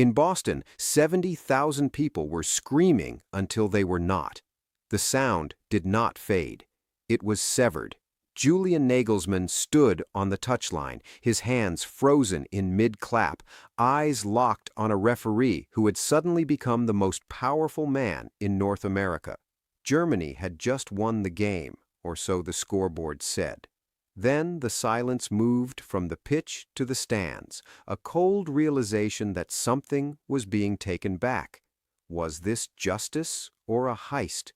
In Boston, 70,000 people were screaming until they were not. The sound did not fade. It was severed. Julian Nagelsmann stood on the touchline, his hands frozen in mid-clap, eyes locked on a referee who had suddenly become the most powerful man in North America. Germany had just won the game, or so the scoreboard said. Then the silence moved from the pitch to the stands, a cold realization that something was being taken back. Was this justice or a heist?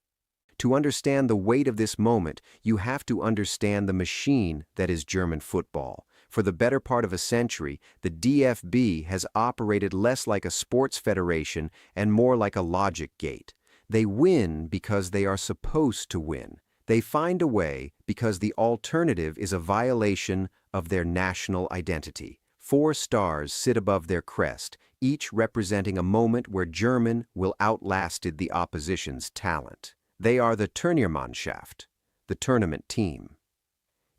To understand the weight of this moment, you have to understand the machine that is German football. For the better part of a century, the DFB has operated less like a sports federation and more like a logic gate. They win because they are supposed to win. They find a way because the alternative is a violation of their national identity. 4 stars sit above their crest, each representing a moment where German will outlasted the opposition's talent. They are the Turniermannschaft, the tournament team.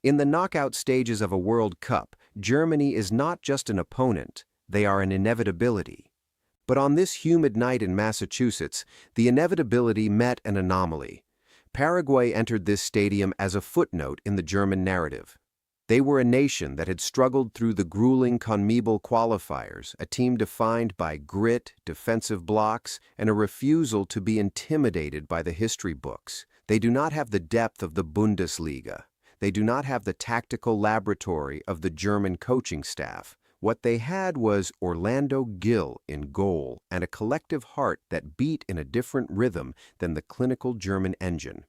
In the knockout stages of a World Cup, Germany is not just an opponent, they are an inevitability. But on this humid night in Massachusetts, the inevitability met an anomaly. Paraguay entered this stadium as a footnote in the German narrative. They were a nation that had struggled through the grueling CONMEBOL qualifiers, a team defined by grit, defensive blocks, and a refusal to be intimidated by the history books. They do not have the depth of the Bundesliga. They do not have the tactical laboratory of the German coaching staff. What they had was Orlando Gill in goal and a collective heart that beat in a different rhythm than the clinical German engine.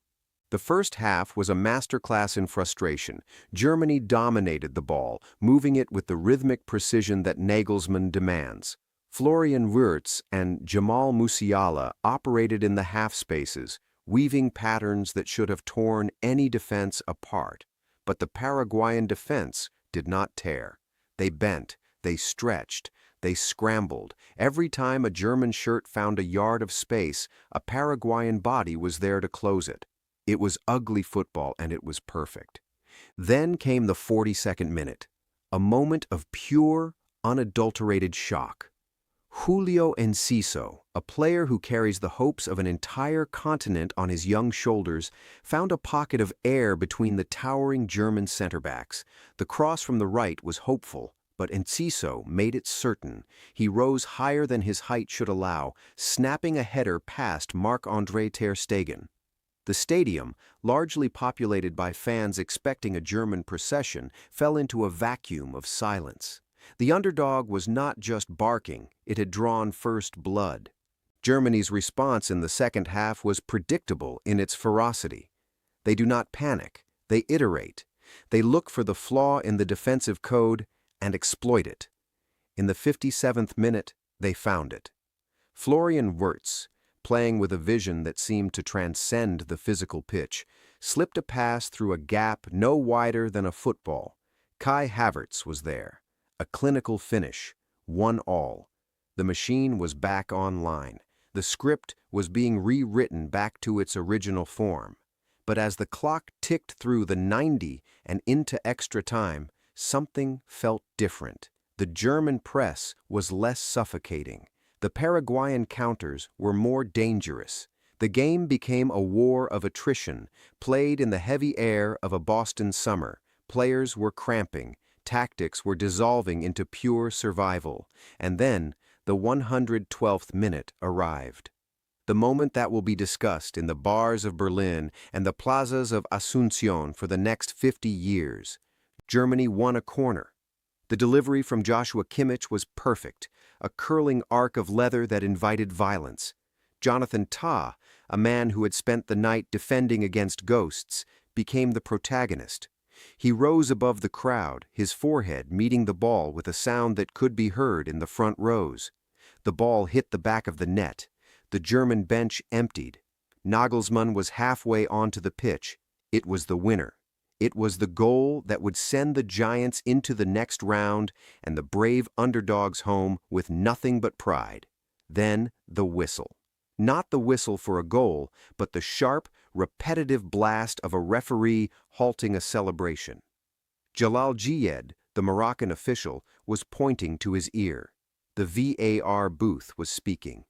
The first half was a masterclass in frustration. Germany dominated the ball, moving it with the rhythmic precision that Nagelsmann demands. Florian Wirtz and Jamal Musiala operated in the half spaces, weaving patterns that should have torn any defense apart. But the Paraguayan defense did not tear. They bent, they stretched, they scrambled. Every time a German shirt found a yard of space, a Paraguayan body was there to close it. It was ugly football, and it was perfect. Then came the 42nd minute, a moment of pure, unadulterated shock. Julio Enciso, a player who carries the hopes of an entire continent on his young shoulders, found a pocket of air between the towering German center-backs. The cross from the right was hopeful, but Enciso made it certain. He rose higher than his height should allow, snapping a header past Marc-André ter Stegen. The stadium, largely populated by fans expecting a German procession, fell into a vacuum of silence. The underdog was not just barking, it had drawn first blood. Germany's response in the second half was predictable in its ferocity. They do not panic, they iterate. They look for the flaw in the defensive code and exploit it. In the 57th minute, they found it. Florian Wirtz, playing with a vision that seemed to transcend the physical pitch, slipped a pass through a gap no wider than a football. Kai Havertz was there. A clinical finish. 1-1. The machine was back online. The script was being rewritten back to its original form. But as the clock ticked through the 90 and into extra time, something felt different. The German press was less suffocating. The Paraguayan counters were more dangerous. The game became a war of attrition, played in the heavy air of a Boston summer. Players were cramping, tactics were dissolving into pure survival. And then, the 112th minute arrived. The moment that will be discussed in the bars of Berlin and the plazas of Asunción for the next 50 years. Germany won a corner. The delivery from Joshua Kimmich was perfect, a curling arc of leather that invited violence. Jonathan Tah, a man who had spent the night defending against ghosts, became the protagonist. He rose above the crowd, his forehead meeting the ball with a sound that could be heard in the front rows. The ball hit the back of the net. The German bench emptied. Nagelsmann was halfway onto the pitch. It was the winner. It was the goal that would send the Giants into the next round and the brave underdogs home with nothing but pride. Then the whistle. Not the whistle for a goal, but the sharp, repetitive blast of a referee halting a celebration. Jalal Jiyed, the Moroccan official, was pointing to his ear. The VAR booth was speaking.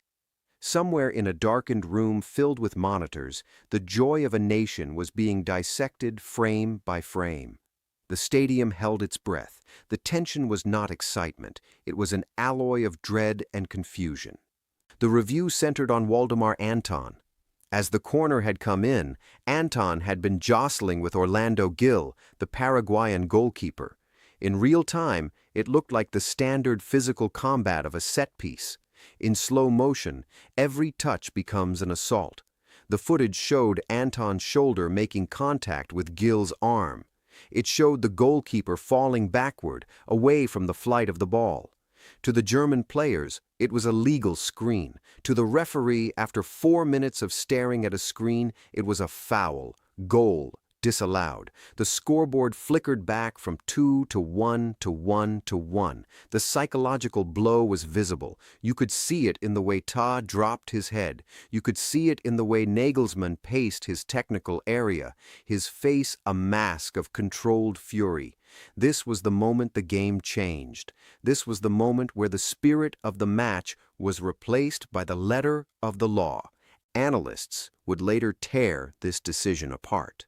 Somewhere in a darkened room filled with monitors, the joy of a nation was being dissected frame by frame. The stadium held its breath. The tension was not excitement. It was an alloy of dread and confusion. The review centered on Waldemar Anton. As the corner had come in, Anton had been jostling with Orlando Gil, the Paraguayan goalkeeper. In real time, it looked like the standard physical combat of a set piece. In slow motion, every touch becomes an assault. The footage showed Anton's shoulder making contact with Gil's arm. It showed the goalkeeper falling backward, away from the flight of the ball. To the German players, it was a legal screen. To the referee, after 4 minutes of staring at a screen, it was a foul, goal, disallowed. The scoreboard flickered back from 2 to 1 to 1 to 1. The psychological blow was visible. You could see it in the way Todd dropped his head. You could see it in the way Nagelsmann paced his technical area, his face a mask of controlled fury. This was the moment the game changed. This was the moment where the spirit of the match was replaced by the letter of the law. Analysts would later tear this decision apart.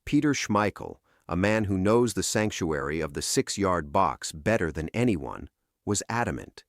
Peter Schmeichel, a man who knows the sanctuary of the 6-yard box better than anyone, was adamant.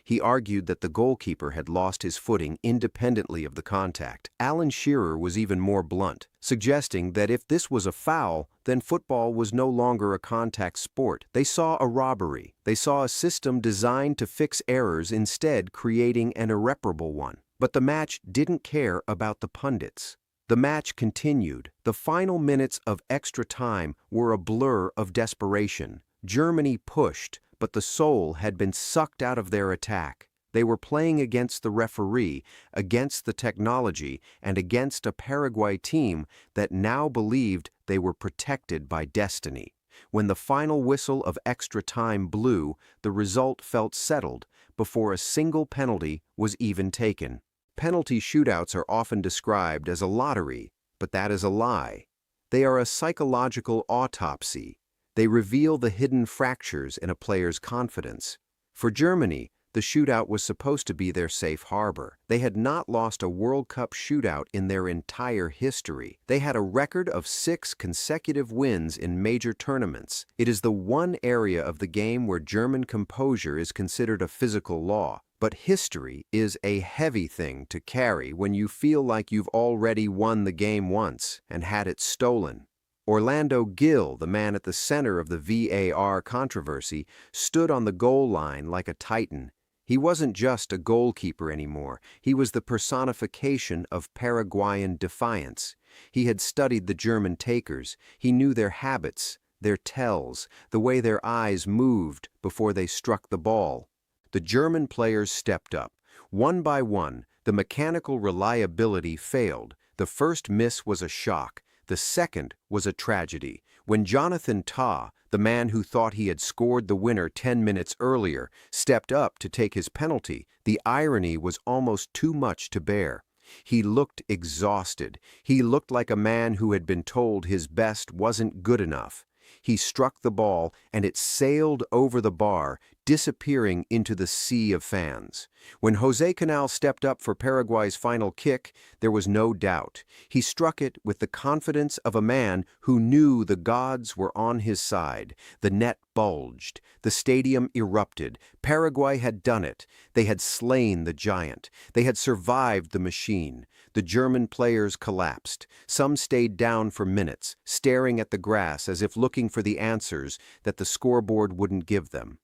He argued that the goalkeeper had lost his footing independently of the contact. Alan Shearer was even more blunt, suggesting that if this was a foul, then football was no longer a contact sport. They saw a robbery. They saw a system designed to fix errors, instead creating an irreparable one. But the match didn't care about the pundits. The match continued. The final minutes of extra time were a blur of desperation. Germany pushed, but the soul had been sucked out of their attack. They were playing against the referee, against the technology, and against a Paraguay team that now believed they were protected by destiny. When the final whistle of extra time blew, the result felt settled before a single penalty was even taken. Penalty shootouts are often described as a lottery, but that is a lie. They are a psychological autopsy. They reveal the hidden fractures in a player's confidence. For Germany, the shootout was supposed to be their safe harbor. They had not lost a World Cup shootout in their entire history. They had a record of 6 consecutive wins in major tournaments. It is the one area of the game where German composure is considered a physical law. But history is a heavy thing to carry when you feel like you've already won the game once and had it stolen. Orlando Gil, the man at the center of the VAR controversy, stood on the goal line like a titan. He wasn't just a goalkeeper anymore. He was the personification of Paraguayan defiance. He had studied the German takers. He knew their habits, their tells, the way their eyes moved before they struck the ball. The German players stepped up. One by one, the mechanical reliability failed. The first miss was a shock. The second was a tragedy. When Jonathan Tah, the man who thought he had scored the winner 10 minutes earlier, stepped up to take his penalty, the irony was almost too much to bear. He looked exhausted. He looked like a man who had been told his best wasn't good enough. He struck the ball, and it sailed over the bar, disappearing into the sea of fans. When José Canal stepped up for Paraguay's final kick, there was no doubt. He struck it with the confidence of a man who knew the gods were on his side. The net bulged. The stadium erupted. Paraguay had done it. They had slain the giant. They had survived the machine. The German players collapsed. Some stayed down for minutes, staring at the grass as if looking for the answers that the scoreboard wouldn't give them.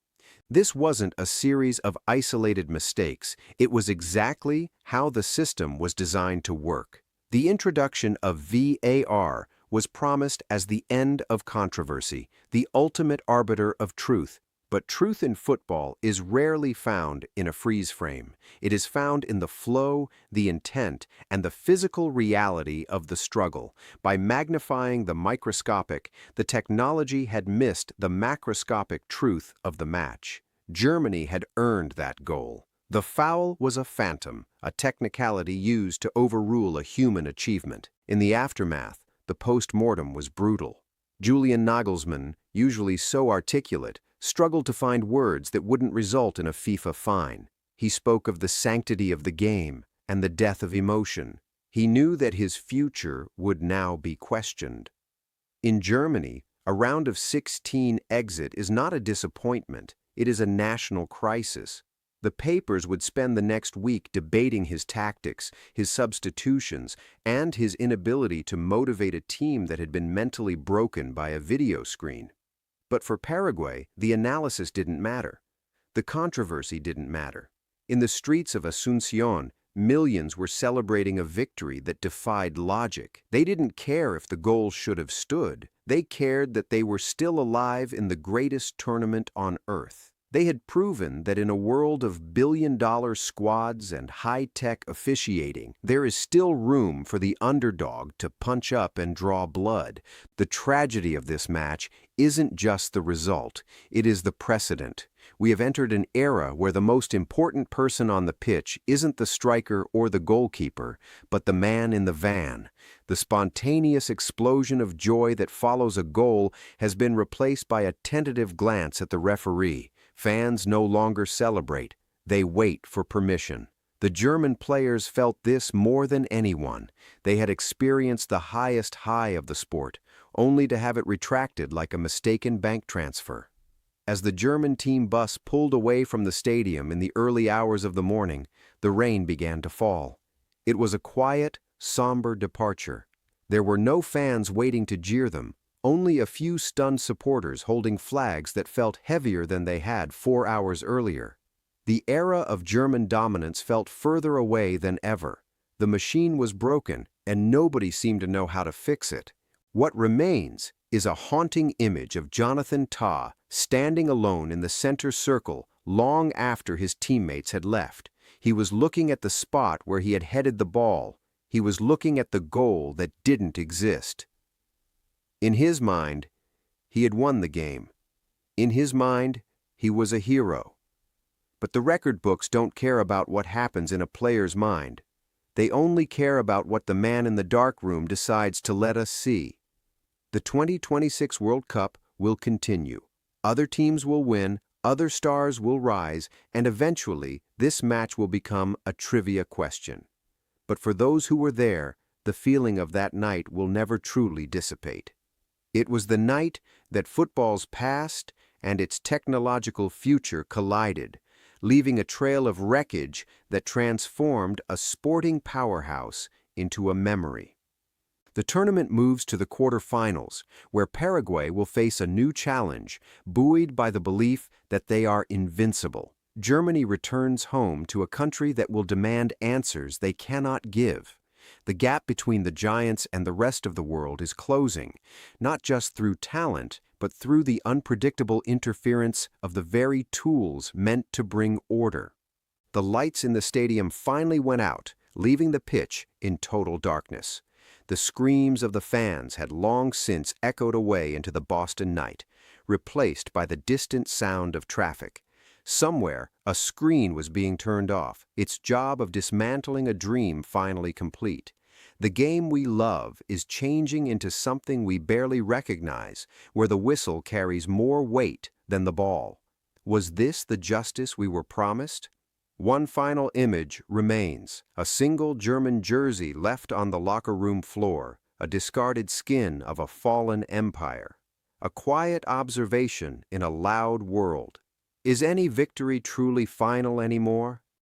This wasn't a series of isolated mistakes. It was exactly how the system was designed to work. The introduction of VAR was promised as the end of controversy, the ultimate arbiter of truth. But truth in football is rarely found in a freeze frame. It is found in the flow, the intent, and the physical reality of the struggle. By magnifying the microscopic, the technology had missed the macroscopic truth of the match. Germany had earned that goal. The foul was a phantom, a technicality used to overrule a human achievement. In the aftermath, the post-mortem was brutal. Julian Nagelsmann, usually so articulate, struggled to find words that wouldn't result in a FIFA fine. He spoke of the sanctity of the game and the death of emotion. He knew that his future would now be questioned. In Germany, a round of 16 exit is not a disappointment, it is a national crisis. The papers would spend the next week debating his tactics, his substitutions, and his inability to motivate a team that had been mentally broken by a video screen. But for Paraguay, the analysis didn't matter. The controversy didn't matter. In the streets of Asunción, millions were celebrating a victory that defied logic. They didn't care if the goal should have stood. They cared that they were still alive in the greatest tournament on earth. They had proven that in a world of billion-dollar squads and high-tech officiating, there is still room for the underdog to punch up and draw blood. The tragedy of this match isn't just the result, it is the precedent. We have entered an era where the most important person on the pitch isn't the striker or the goalkeeper, but the man in the van. The spontaneous explosion of joy that follows a goal has been replaced by a tentative glance at the referee. Fans no longer celebrate, they wait for permission. The German players felt this more than anyone. They had experienced the highest high of the sport, only to have it retracted like a mistaken bank transfer. As the German team bus pulled away from the stadium in the early hours of the morning, the rain began to fall. It was a quiet, somber departure. There were no fans waiting to jeer them, only a few stunned supporters holding flags that felt heavier than they had 4 hours earlier. The era of German dominance felt further away than ever. The machine was broken, and nobody seemed to know how to fix it. What remains is a haunting image of Jonathan Tah standing alone in the center circle long after his teammates had left. He was looking at the spot where he had headed the ball. He was looking at the goal that didn't exist. In his mind, he had won the game. In his mind, he was a hero. But the record books don't care about what happens in a player's mind. They only care about what the man in the darkroom decides to let us see. The 2026 World Cup will continue. Other teams will win, other stars will rise, and eventually this match will become a trivia question. But for those who were there, the feeling of that night will never truly dissipate. It was the night that football's past and its technological future collided, leaving a trail of wreckage that transformed a sporting powerhouse into a memory. The tournament moves to the quarterfinals, where Paraguay will face a new challenge, buoyed by the belief that they are invincible. Germany returns home to a country that will demand answers they cannot give. The gap between the giants and the rest of the world is closing, not just through talent, but through the unpredictable interference of the very tools meant to bring order. The lights in the stadium finally went out, leaving the pitch in total darkness. The screams of the fans had long since echoed away into the Boston night, replaced by the distant sound of traffic. Somewhere, a screen was being turned off, its job of dismantling a dream finally complete. The game we love is changing into something we barely recognize, where the whistle carries more weight than the ball. Was this the justice we were promised? One final image remains, a single German jersey left on the locker room floor, a discarded skin of a fallen empire. A quiet observation in a loud world. Is any victory truly final anymore?